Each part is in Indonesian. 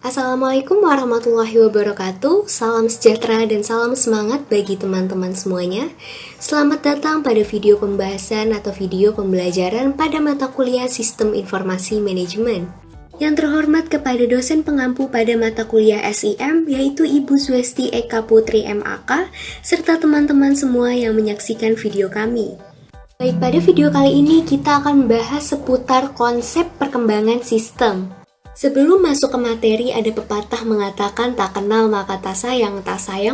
Assalamualaikum warahmatullahi wabarakatuh. Salam sejahtera dan salam semangat bagi teman-teman semuanya. Selamat datang pada video pembahasan atau video pembelajaran pada mata kuliah Sistem Informasi Manajemen. Yang terhormat kepada dosen pengampu pada mata kuliah SIM, yaitu Ibu Swesti Eka Putri MAK, serta teman-teman semua yang menyaksikan video kami. Baik, pada video kali ini kita akan membahas seputar konsep perkembangan sistem. Sebelum masuk ke materi, ada pepatah mengatakan tak kenal maka tak sayang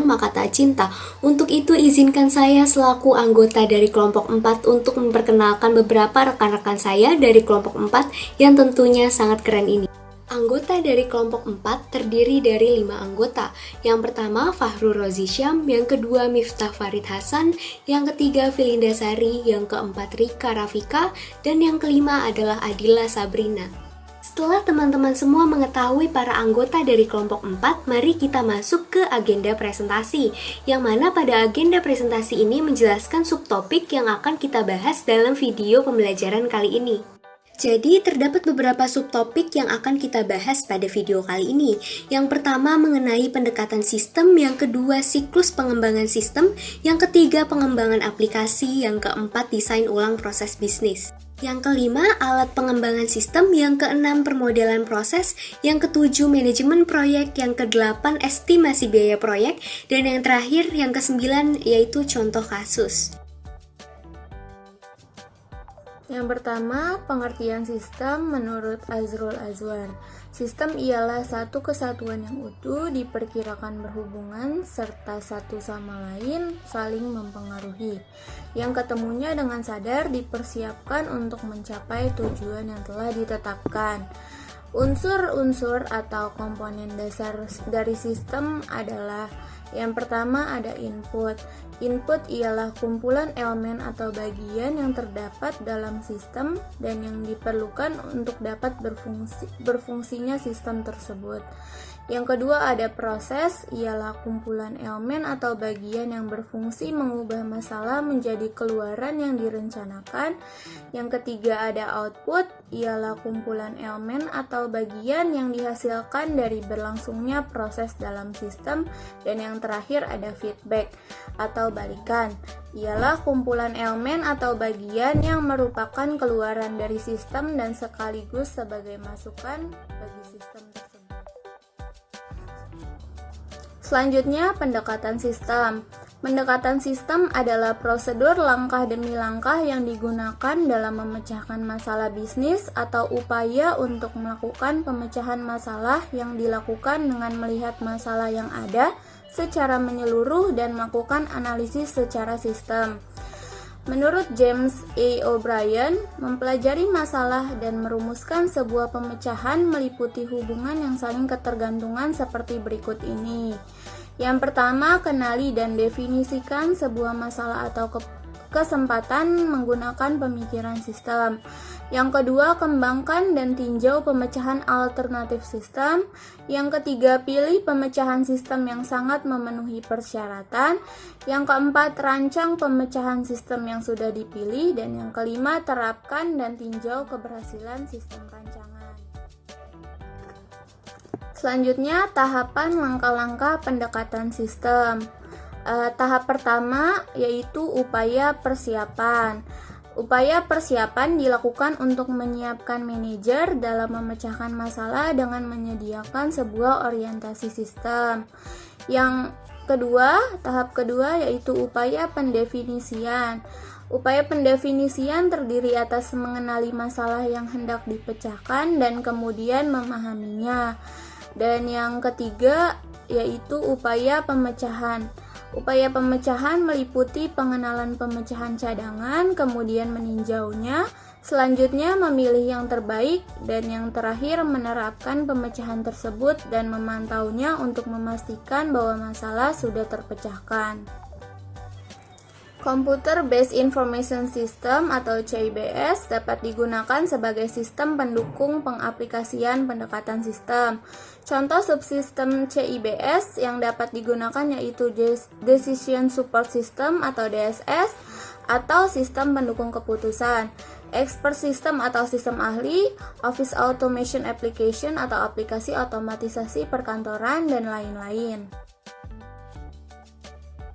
maka tak cinta. Untuk itu izinkan saya selaku anggota dari kelompok 4 untuk memperkenalkan beberapa rekan-rekan saya dari kelompok 4 yang tentunya sangat keren ini. Anggota dari kelompok 4 terdiri dari 5 anggota. Yang pertama Fahrul Rozi Syam, yang kedua Miftah Farid Hasan, yang ketiga Filinda Sari, yang keempat Rika Rafika, dan yang kelima adalah Adila Sabrina. Setelah teman-teman semua mengetahui para anggota dari kelompok 4, mari kita masuk ke agenda presentasi, yang mana pada agenda presentasi ini menjelaskan subtopik yang akan kita bahas dalam video pembelajaran kali ini. Jadi, terdapat beberapa subtopik yang akan kita bahas pada video kali ini. Yang pertama mengenai pendekatan sistem, yang kedua siklus pengembangan sistem, yang ketiga pengembangan aplikasi, yang keempat desain ulang proses bisnis. Yang kelima, alat pengembangan sistem, yang keenam permodelan proses, yang ketujuh manajemen proyek, yang kedelapan estimasi biaya proyek, dan yang terakhir, yang kesembilan, yaitu contoh kasus. Yang pertama, pengertian sistem menurut Azrul Azwar. Sistem ialah satu kesatuan yang utuh, diperkirakan berhubungan, serta satu sama lain saling mempengaruhi, yang ketemunya dengan sadar dipersiapkan untuk mencapai tujuan yang telah ditetapkan. Unsur-unsur atau komponen dasar dari sistem adalah: yang pertama ada input. Input ialah kumpulan elemen atau bagian yang terdapat dalam sistem dan yang diperlukan untuk dapat berfungsinya sistem tersebut. Yang kedua ada proses, ialah kumpulan elemen atau bagian yang berfungsi mengubah masalah menjadi keluaran yang direncanakan. Yang ketiga ada output, ialah kumpulan elemen atau bagian yang dihasilkan dari berlangsungnya proses dalam sistem. Dan yang terakhir ada feedback atau balikan, ialah kumpulan elemen atau bagian yang merupakan keluaran dari sistem dan sekaligus sebagai masukan bagi sistem tersebut. Selanjutnya, pendekatan sistem. Pendekatan sistem adalah prosedur langkah demi langkah yang digunakan dalam memecahkan masalah bisnis atau upaya untuk melakukan pemecahan masalah yang dilakukan dengan melihat masalah yang ada secara menyeluruh dan melakukan analisis secara sistem. Menurut James A. O'Brien, mempelajari masalah dan merumuskan sebuah pemecahan meliputi hubungan yang saling ketergantungan seperti berikut ini. Yang pertama, kenali dan definisikan sebuah masalah atau kesempatan menggunakan pemikiran sistem. Yang kedua, kembangkan dan tinjau pemecahan alternatif sistem. Yang ketiga, pilih pemecahan sistem yang sangat memenuhi persyaratan. Yang keempat, rancang pemecahan sistem yang sudah dipilih. Dan yang kelima, terapkan dan tinjau keberhasilan sistem rancangan. Selanjutnya, tahapan langkah-langkah pendekatan sistem. Tahap pertama yaitu upaya persiapan. Upaya persiapan dilakukan untuk menyiapkan manajer dalam memecahkan masalah dengan menyediakan sebuah orientasi sistem. Yang kedua, tahap kedua yaitu upaya pendefinisian. Upaya pendefinisian terdiri atas mengenali masalah yang hendak dipecahkan dan kemudian memahaminya. Dan yang ketiga yaitu upaya pemecahan. Upaya pemecahan meliputi pengenalan pemecahan cadangan, kemudian meninjaunya, selanjutnya memilih yang terbaik, dan yang terakhir menerapkan pemecahan tersebut dan memantaunya untuk memastikan bahwa masalah sudah terpecahkan. Computer Based Information System atau CIBS dapat digunakan sebagai sistem pendukung pengaplikasian pendekatan sistem. Contoh subsistem CIBS yang dapat digunakan yaitu Decision Support System atau DSS atau sistem pendukung keputusan. expert system atau sistem ahli, office automation application atau aplikasi otomatisasi perkantoran, dan lain-lain.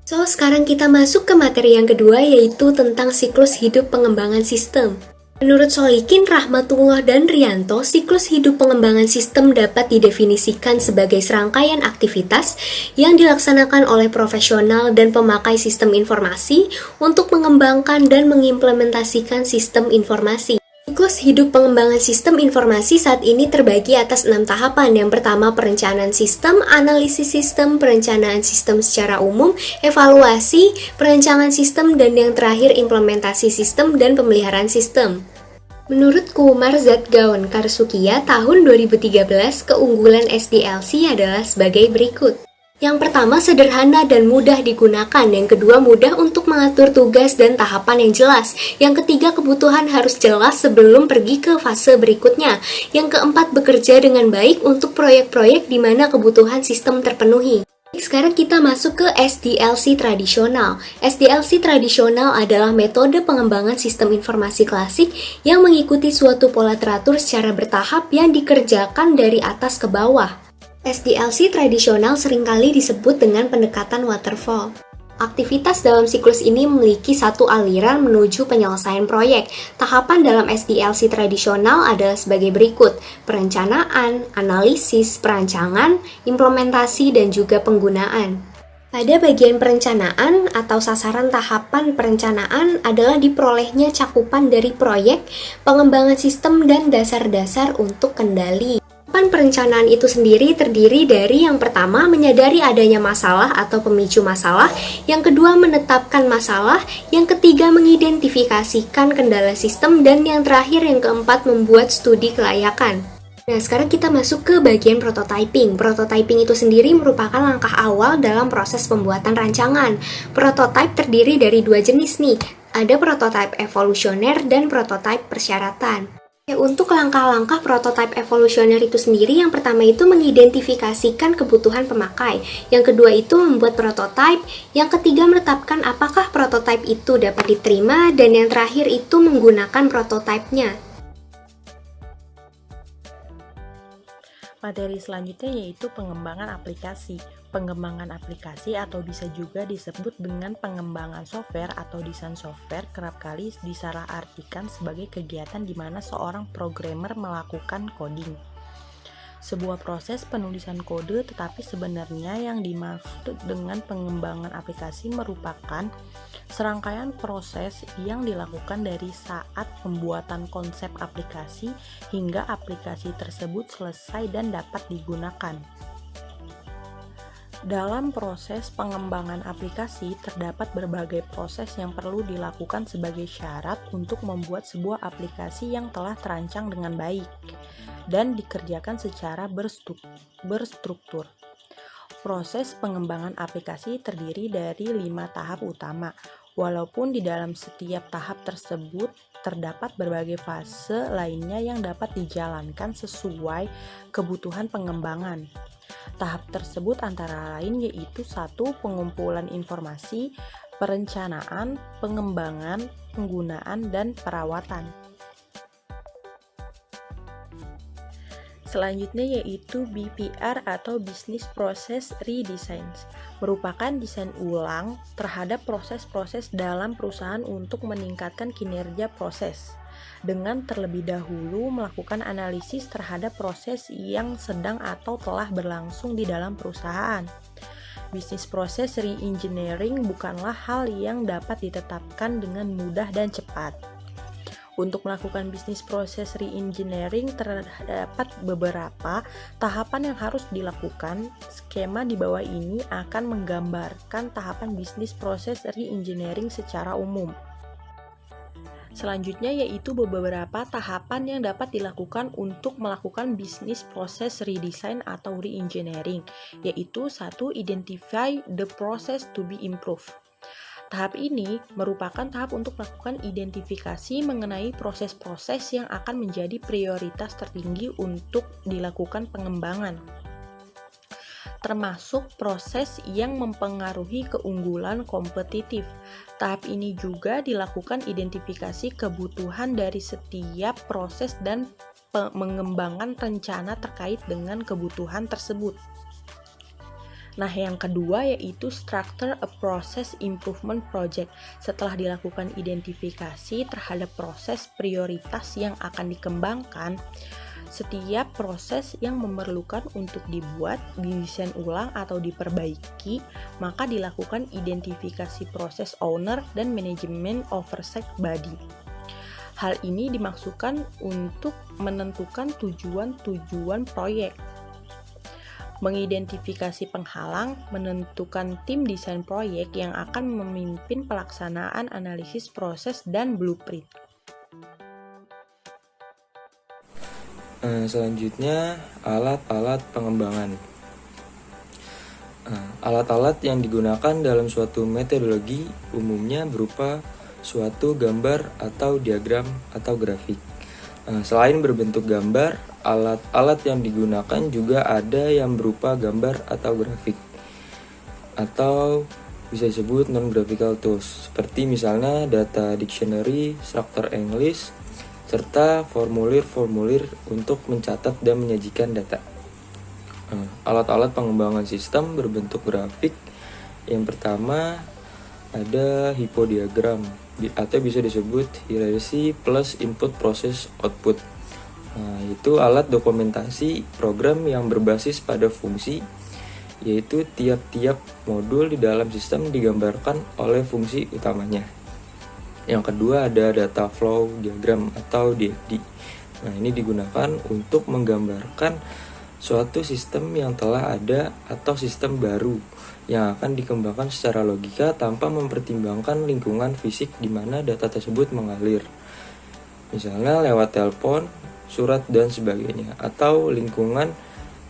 So, sekarang kita masuk ke materi yang kedua, yaitu tentang siklus hidup pengembangan sistem. Menurut Solikin, Rahmatullah, dan Rianto, siklus hidup pengembangan sistem dapat didefinisikan sebagai serangkaian aktivitas yang dilaksanakan oleh profesional dan pemakai sistem informasi untuk mengembangkan dan mengimplementasikan sistem informasi. Siklus hidup pengembangan sistem informasi saat ini terbagi atas 6 tahapan. Yang pertama, perencanaan sistem, analisis sistem, perencanaan sistem secara umum, evaluasi, perancangan sistem, dan yang terakhir implementasi sistem dan pemeliharaan sistem. Menurut Kumar Zadgaon Karsukia tahun 2013, keunggulan SDLC adalah sebagai berikut. Yang pertama, sederhana dan mudah digunakan. Yang kedua, mudah untuk mengatur tugas dan tahapan yang jelas. Yang ketiga, kebutuhan harus jelas sebelum pergi ke fase berikutnya. Yang keempat, bekerja dengan baik untuk proyek-proyek di mana kebutuhan sistem terpenuhi. Sekarang kita masuk ke SDLC tradisional. SDLC tradisional adalah metode pengembangan sistem informasi klasik yang mengikuti suatu pola teratur secara bertahap yang dikerjakan dari atas ke bawah. SDLC tradisional seringkali disebut dengan pendekatan waterfall. Aktivitas dalam siklus ini memiliki satu aliran menuju penyelesaian proyek. Tahapan dalam SDLC tradisional adalah sebagai berikut: perencanaan, analisis, perancangan, implementasi, dan juga penggunaan. Pada bagian perencanaan atau sasaran tahapan perencanaan adalah diperolehnya cakupan dari proyek, pengembangan sistem, dan dasar-dasar untuk kendali. Perencanaan itu sendiri terdiri dari yang pertama, menyadari adanya masalah atau pemicu masalah, yang kedua, menetapkan masalah, yang ketiga, mengidentifikasikan kendala sistem, dan yang terakhir, yang keempat, membuat studi kelayakan. Nah, sekarang kita masuk ke bagian prototyping. Prototyping itu sendiri merupakan langkah awal dalam proses pembuatan rancangan. Prototype terdiri dari dua jenis nih, ada prototype evolusioner dan prototype persyaratan. Untuk langkah-langkah prototype evolusioner itu sendiri, yang pertama itu mengidentifikasikan kebutuhan pemakai, yang kedua itu membuat prototype, yang ketiga menetapkan apakah prototype itu dapat diterima, dan yang terakhir itu menggunakan prototipenya. Materi selanjutnya yaitu pengembangan aplikasi. Pengembangan aplikasi atau bisa juga disebut dengan pengembangan software atau desain software kerap kali disalahartikan sebagai kegiatan di mana seorang programmer melakukan coding. Sebuah proses penulisan kode, tetapi sebenarnya yang dimaksud dengan pengembangan aplikasi merupakan serangkaian proses yang dilakukan dari saat pembuatan konsep aplikasi hingga aplikasi tersebut selesai dan dapat digunakan. Dalam proses pengembangan aplikasi, terdapat berbagai proses yang perlu dilakukan sebagai syarat untuk membuat sebuah aplikasi yang telah terancang dengan baik dan dikerjakan secara berstruktur. Proses pengembangan aplikasi terdiri dari 5 tahap utama, walaupun di dalam setiap tahap tersebut terdapat berbagai fase lainnya yang dapat dijalankan sesuai kebutuhan pengembangan. Tahap tersebut antara lain yaitu 1. Pengumpulan informasi, perencanaan, pengembangan, penggunaan, dan perawatan. Selanjutnya yaitu BPR atau Business Process Redesign, merupakan desain ulang terhadap proses-proses dalam perusahaan untuk meningkatkan kinerja proses, dengan terlebih dahulu melakukan analisis terhadap proses yang sedang atau telah berlangsung di dalam perusahaan. Business Process Re-engineering bukanlah hal yang dapat ditetapkan dengan mudah dan cepat. Untuk melakukan business process re-engineering terdapat beberapa tahapan yang harus dilakukan. Skema di bawah ini akan menggambarkan tahapan business process re-engineering secara umum. Selanjutnya yaitu beberapa tahapan yang dapat dilakukan untuk melakukan business process redesign atau re-engineering, yaitu 1. Identify the process to be improved. Tahap ini merupakan tahap untuk melakukan identifikasi mengenai proses-proses yang akan menjadi prioritas tertinggi untuk dilakukan pengembangan. termasuk proses yang mempengaruhi keunggulan kompetitif. Tahap ini juga dilakukan identifikasi kebutuhan dari setiap proses dan mengembangkan rencana terkait dengan kebutuhan tersebut. Nah, yang kedua yaitu Structure a Process Improvement Project. Setelah dilakukan identifikasi terhadap proses prioritas yang akan dikembangkan, setiap proses yang memerlukan untuk dibuat, didesain ulang atau diperbaiki, maka dilakukan identifikasi proses owner dan manajemen oversight body. Hal ini dimaksudkan untuk menentukan tujuan-tujuan proyek, mengidentifikasi penghalang, menentukan tim desain proyek yang akan memimpin pelaksanaan analisis proses dan blueprint. Selanjutnya, alat-alat pengembangan. Alat-alat yang digunakan dalam suatu metodologi umumnya berupa suatu gambar atau diagram atau grafik. Selain berbentuk gambar, alat-alat yang digunakan juga ada yang berupa gambar atau grafik, atau bisa disebut non-graphical tools, seperti misalnya data dictionary, structure English, serta formulir-formulir untuk mencatat dan menyajikan data. Alat-alat pengembangan sistem berbentuk grafik. Yang pertama ada hypodiagram atau bisa disebut hierarchy plus input process output. Itu alat dokumentasi program yang berbasis pada fungsi, yaitu tiap-tiap modul di dalam sistem digambarkan oleh fungsi utamanya. Yang kedua ada data flow diagram atau DFD. Nah, ini digunakan untuk menggambarkan suatu sistem yang telah ada atau sistem baru yang akan dikembangkan secara logika tanpa mempertimbangkan lingkungan fisik di mana data tersebut mengalir. Misalnya lewat telepon, surat, dan sebagainya, atau lingkungan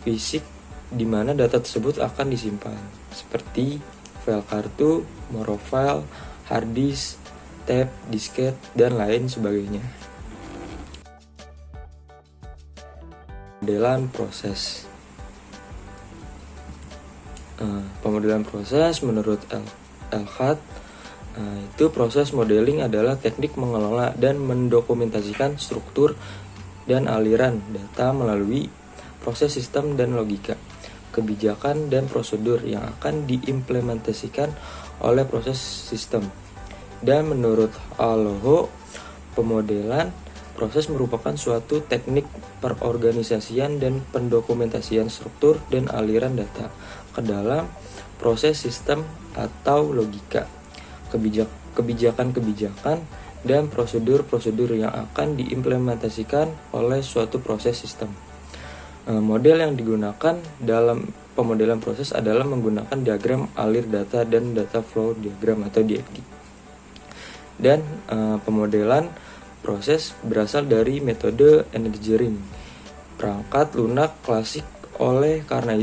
fisik di mana data tersebut akan disimpan, seperti file kartu, morofile, hard disk, tab, disket, dan lain sebagainya. Pemodelan proses. Pemodelan proses menurut Elkhat, itu proses modeling adalah teknik mengelola dan mendokumentasikan struktur dan aliran data melalui proses sistem dan logika, kebijakan dan prosedur yang akan diimplementasikan oleh proses sistem. Dan menurut Aloho, pemodelan proses merupakan suatu teknik perorganisasian dan pendokumentasian struktur dan aliran data ke dalam proses sistem atau logika, kebijakan-kebijakan, dan prosedur-prosedur yang akan diimplementasikan oleh suatu proses sistem. Model yang digunakan dalam pemodelan proses adalah menggunakan diagram alir data dan data flow diagram atau DFD. Dan pemodelan proses berasal dari metode engineering perangkat lunak klasik. Oleh karena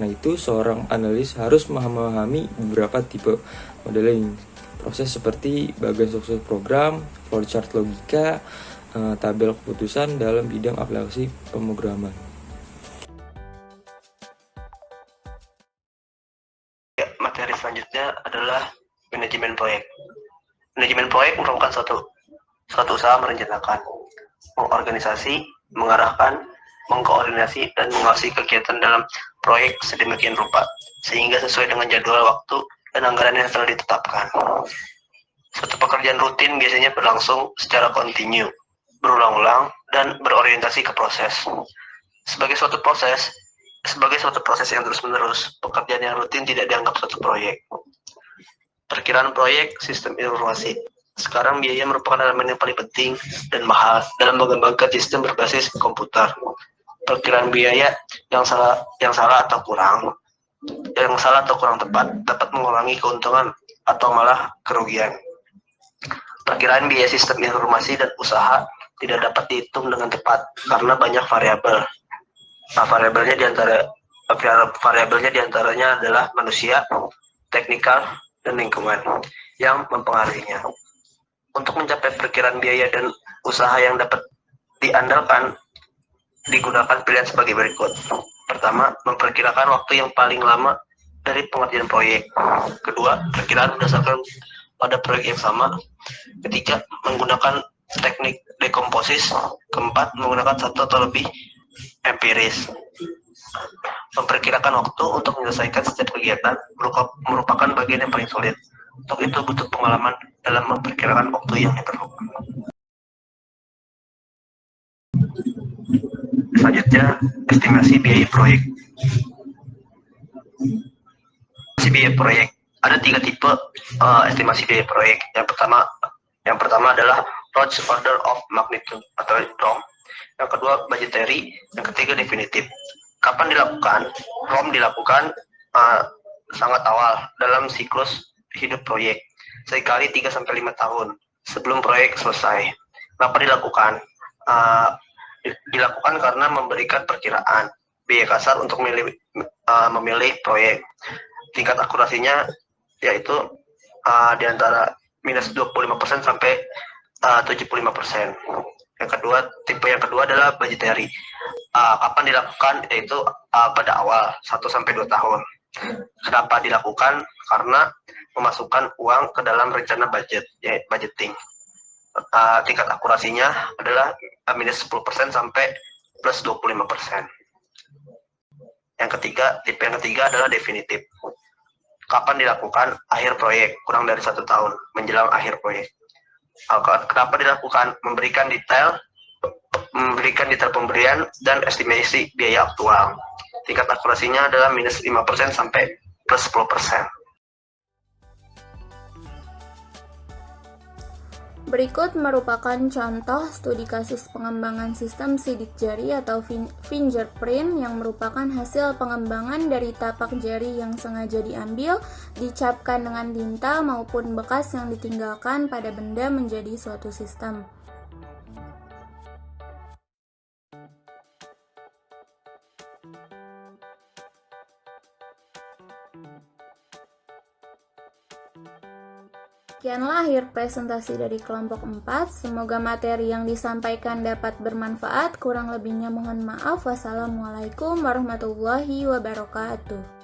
itu seorang analis harus memahami beberapa tipe modeling proses seperti bagian struktur program, flowchart logika, tabel keputusan dalam bidang aplikasi pemrograman. Materi selanjutnya adalah manajemen proyek. Manajemen proyek merupakan suatu usaha merencanakan, mengorganisasi, mengarahkan, mengkoordinasi, dan mengawasi kegiatan dalam proyek sedemikian rupa sehingga sesuai dengan jadwal waktu dan anggaran yang telah ditetapkan. Suatu pekerjaan rutin biasanya berlangsung secara kontinu, berulang-ulang, dan berorientasi ke proses. Sebagai suatu proses yang terus-menerus, pekerjaan yang rutin tidak dianggap suatu proyek. Perkiraan proyek sistem informasi. Sekarang biaya merupakan elemen yang paling penting dan mahal dalam mengembangkan sistem berbasis komputer. Perkiraan biaya yang salah atau kurang tepat dapat mengurangi keuntungan atau malah kerugian. Perkiraan biaya sistem informasi dan usaha tidak dapat dihitung dengan tepat karena banyak variabel. Variabelnya diantaranya adalah manusia, teknikal, dan lingkungan yang mempengaruhinya. Untuk mencapai perkiraan biaya dan usaha yang dapat diandalkan, digunakan pilihan sebagai berikut. Pertama, memperkirakan waktu yang paling lama dari pengerjaan proyek. Kedua, perkiraan berdasarkan pada proyek yang sama. Ketiga, menggunakan teknik dekomposis. Keempat, menggunakan satu atau lebih empiris. Memperkirakan waktu untuk menyelesaikan setiap kegiatan merupakan bagian yang paling sulit. Untuk itu butuh pengalaman dalam memperkirakan waktu yang diperlukan. Selanjutnya, estimasi biaya proyek. Estimasi biaya proyek. Ada 3 tipe estimasi biaya proyek. Yang pertama adalah Rough Order of Magnitude atau ROM. Yang kedua budgetary. Yang ketiga definitif. Kapan dilakukan? ROM dilakukan sangat awal dalam siklus hidup proyek, sekali 3-5 tahun sebelum proyek selesai. Kenapa dilakukan? Dilakukan karena memberikan perkiraan biaya kasar untuk memilih proyek. Tingkat akurasinya yaitu di antara minus 25% sampai 75%. Tipe yang kedua adalah budgetary. Kapan dilakukan? Yaitu pada awal 1-2 tahun. Kenapa dilakukan? Karena memasukkan uang ke dalam rencana budgeting. Tingkat akurasinya adalah minus 10% sampai plus 25%. Tipe yang ketiga adalah definitif. Kapan dilakukan? Akhir proyek, kurang dari 1 tahun menjelang akhir proyek. Kenapa dilakukan? Memberikan detail pemberian dan estimasi biaya aktual. Tingkat akurasinya adalah minus 5% sampai plus 10%. Berikut merupakan contoh studi kasus pengembangan sistem sidik jari atau fingerprint yang merupakan hasil pengembangan dari tapak jari yang sengaja diambil, dicapkan dengan tinta maupun bekas yang ditinggalkan pada benda menjadi suatu sistem. Sekianlah akhir presentasi dari kelompok 4. Semoga materi yang disampaikan dapat bermanfaat. Kurang lebihnya mohon maaf. Wassalamualaikum warahmatullahi wabarakatuh.